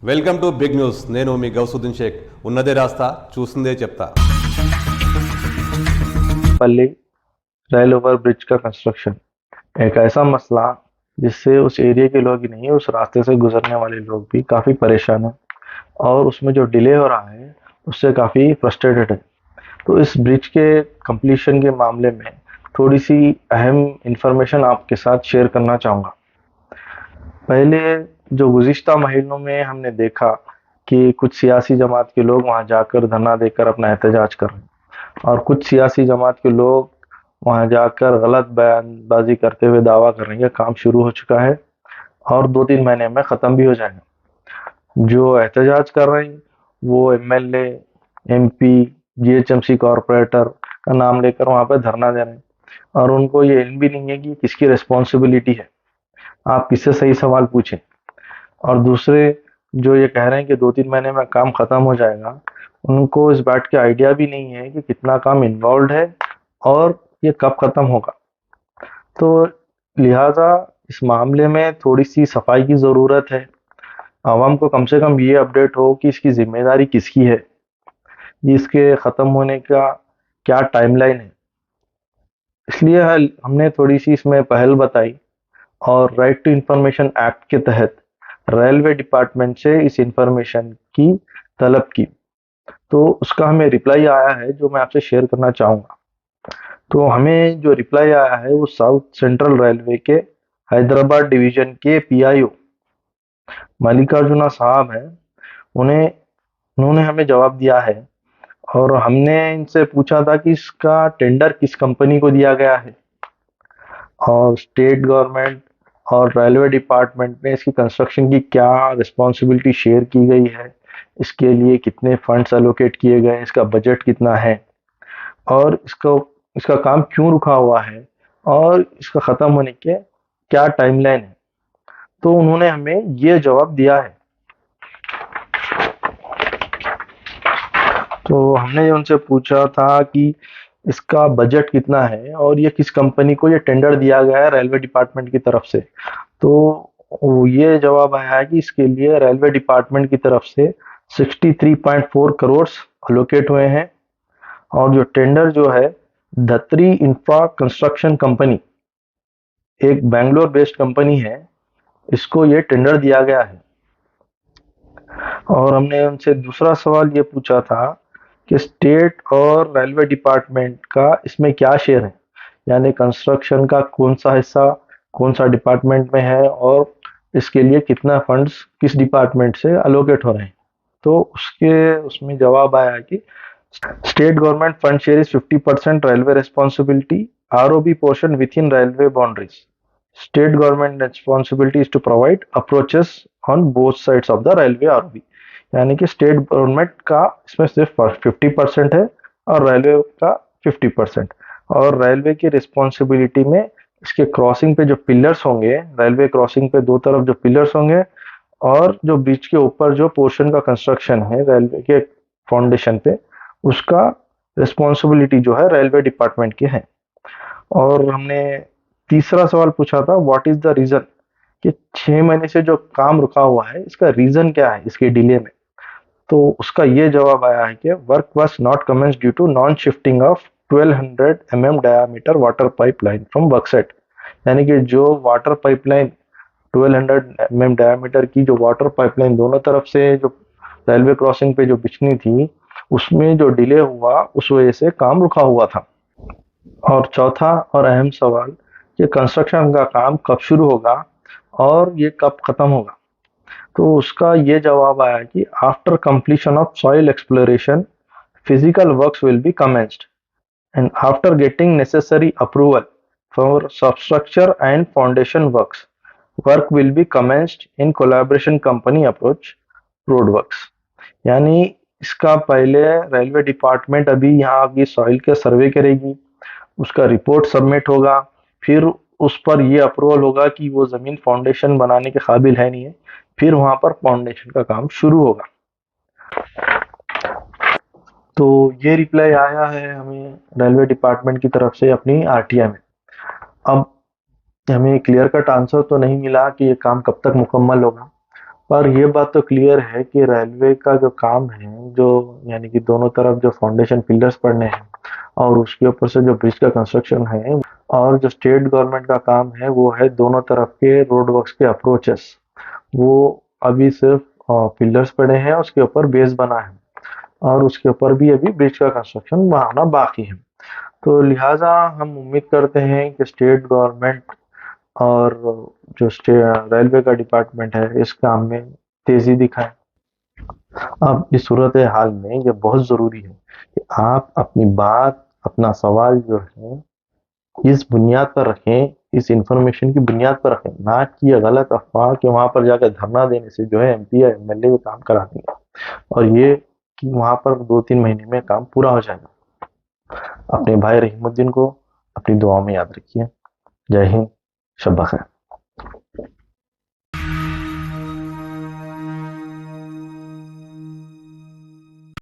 Welcome to big news. నేను మీ గౌసుద్దీన్ షేక్. ఉన్నదే రాస్తా, చూసిందే చెప్తా. पल्ली रेल ओवर ब्रिज का कंस्ट्रक्शन एक ऐसा मसला जिससे उस एरिया के लोग ही नहीं, उस रास्ते से गुजरने वाले लोग भी काफ़ी परेशान हैं और उसमें जो डिले हो रहा है उससे काफ़ी फ्रस्ट्रेटेड है। तो इस ब्रिज के कंप्लीशन के मामले में थोड़ी सी अहम इंफॉर्मेशन आपके साथ शेयर करना चाहूँगा। पहले जो गुज़िश्ता महीनों में हमने देखा कि कुछ सियासी जमात के लोग वहाँ जाकर धरना देकर अपना एहतजाज कर रहे हैं और कुछ सियासी जमात के लोग वहाँ जाकर गलत बयानबाजी करते हुए दावा कर रहे हैं कि काम शुरू हो चुका है और 2-3 महीने में ख़त्म भी हो जाएगा। जो एहतजाज कर रहे हैं वो एमएलए, एमपी, जीएचएमसी कॉरपोरेटर का नाम लेकर वहाँ पर धरना दे रहे हैं और उनको ये इल्म भी नहीं है कि किसकी रिस्पॉन्सिबिलिटी है, आप किससे सही सवाल पूछें। और दूसरे जो ये कह रहे हैं कि 2-3 महीने में काम ख़त्म हो जाएगा, उनको इस बात का आइडिया भी नहीं है कि कितना काम इन्वॉल्व है और ये कब ख़त्म होगा। तो लिहाजा इस मामले में थोड़ी सी सफाई की ज़रूरत है। आवाम को कम से कम ये अपडेट हो कि इसकी ज़िम्मेदारी किसकी है, इसके ख़त्म होने का क्या टाइमलाइन है। इसलिए हमने थोड़ी सी इसमें पहल बताई और राइट टू इंफॉर्मेशन एक्ट के तहत रेलवे डिपार्टमेंट से इस इंफॉर्मेशन की तलब की। तो उसका हमें रिप्लाई आया है जो मैं आपसे शेयर करना चाहूँगा। तो हमें जो रिप्लाई आया है वो साउथ सेंट्रल रेलवे के हैदराबाद डिवीज़न के पीआईओ मल्लिकार्जुना साहब हैं। उन्होंने हमें जवाब दिया है और हमने इनसे पूछा था कि इसका टेंडर किस कंपनी को दिया गया है और स्टेट गवर्नमेंट और रेलवे डिपार्टमेंट में इसकी कंस्ट्रक्शन की क्या रिस्पॉन्सिबिलिटी शेयर की गई है, इसके लिए कितने फंड्स एलोकेट किए गए हैं, इसका बजट कितना है और इसका काम क्यों रुका हुआ है और इसका ख़त्म होने के क्या टाइमलाइन है। तो उन्होंने हमें ये जवाब दिया है। तो हमने उनसे पूछा था कि इसका बजट कितना है और ये किस कंपनी को ये टेंडर दिया गया है रेलवे डिपार्टमेंट की तरफ से। तो ये जवाब आया है कि इसके लिए रेलवे डिपार्टमेंट की तरफ से 63.4 करोड़ अलोकेट हुए हैं और जो टेंडर जो है धत्री इंफ्रा कंस्ट्रक्शन कंपनी, एक बेंगलोर बेस्ड कंपनी है, इसको ये टेंडर दिया गया है। और हमने उनसे दूसरा सवाल ये पूछा था कि स्टेट और रेलवे डिपार्टमेंट का इसमें क्या शेयर है, यानी कंस्ट्रक्शन का कौन सा हिस्सा कौन सा डिपार्टमेंट में है और इसके लिए कितना फंड्स किस डिपार्टमेंट से अलोकेट हो रहे हैं। तो उसमें जवाब आया कि state government fund share is 50% railway responsibility, ROB portion with in railway boundaries. State government responsibility is to provide approaches on both sides of the railway ROB, यानी कि स्टेट गवर्नमेंट का इसमें सिर्फ 50% है और रेलवे का 50%। और रेलवे की रिस्पॉन्सिबिलिटी में इसके क्रॉसिंग पे जो पिलर्स होंगे, रेलवे क्रॉसिंग पे दो तरफ जो पिलर्स होंगे और जो ब्रिज के ऊपर जो पोर्शन का कंस्ट्रक्शन है रेलवे के फाउंडेशन पे, उसका रिस्पॉन्सिबिलिटी जो है रेलवे डिपार्टमेंट की है। और हमने तीसरा सवाल पूछा था व्हाट इज द रीजन, कि 6 महीने से जो काम रुका हुआ है इसका रीजन क्या है इसके डिले में। तो उसका ये जवाब आया है कि work was not commenced due to non shifting of 1200 mm diameter water pipeline from worksite, यानी कि जो वाटर पाइपलाइन 1200 mm डायामीटर की जो वाटर पाइपलाइन दोनों तरफ से जो रेलवे क्रॉसिंग पे जो बिछनी थी उसमें जो डिले हुआ उस वजह से काम रुका हुआ था। और चौथा और अहम सवाल कि कंस्ट्रक्शन का काम कब शुरू होगा और ये कब खत्म होगा। तो उसका ये जवाब आया कि after completion of soil exploration physical works will be commenced and after getting necessary approval for substructure and foundation works work will be commenced in collaboration company approach road works. यानी इसका पहले रेलवे डिपार्टमेंट अभी यहाँ की soil के सर्वे करेगी, उसका report submit होगा, फिर उस पर ये अप्रूवल होगा कि वो ज़मीन फाउंडेशन बनाने के काबिल है नहीं है, फिर वहाँ पर फाउंडेशन का काम शुरू होगा। तो ये रिप्लाई आया है हमें रेलवे डिपार्टमेंट की तरफ से अपनी आरटीआई में। अब हमें क्लियर कट आंसर तो नहीं मिला कि ये काम कब तक मुकम्मल होगा, पर ये बात तो क्लियर है कि रेलवे का जो काम है, जो यानी कि दोनों तरफ जो फाउंडेशन पिलर्स पड़ने हैं और उसके ऊपर से जो ब्रिज का कंस्ट्रक्शन है, और जो स्टेट गवर्नमेंट का काम है वो है दोनों तरफ के रोड वर्क्स के अप्रोचेस। वो अभी सिर्फ पिलर्स पड़े हैं, उसके ऊपर बेस बना है और उसके ऊपर भी अभी ब्रिज का कंस्ट्रक्शन बनाना बाकी है। तो लिहाजा हम उम्मीद करते हैं कि स्टेट गवर्नमेंट और जो रेलवे का डिपार्टमेंट है इस काम में तेजी दिखाए। अब इस सूरत हाल में ये बहुत ज़रूरी है कि आप अपनी बात, अपना सवाल जो है इस बुनियाद पर रखें, इस इंफॉर्मेशन की बुनियाद पर रखें, ना कि ये गलत अफवाह कि वहां पर जाकर धरना देने से जो है एमपी या एमएलए को काम करा देंगे और ये कि वहां पर 2-3 महीने में काम पूरा हो जाएगा। अपने भाई रहीमुद्दीन को अपनी दुआओं में याद रखिए। जय हिंद, शब बखैर।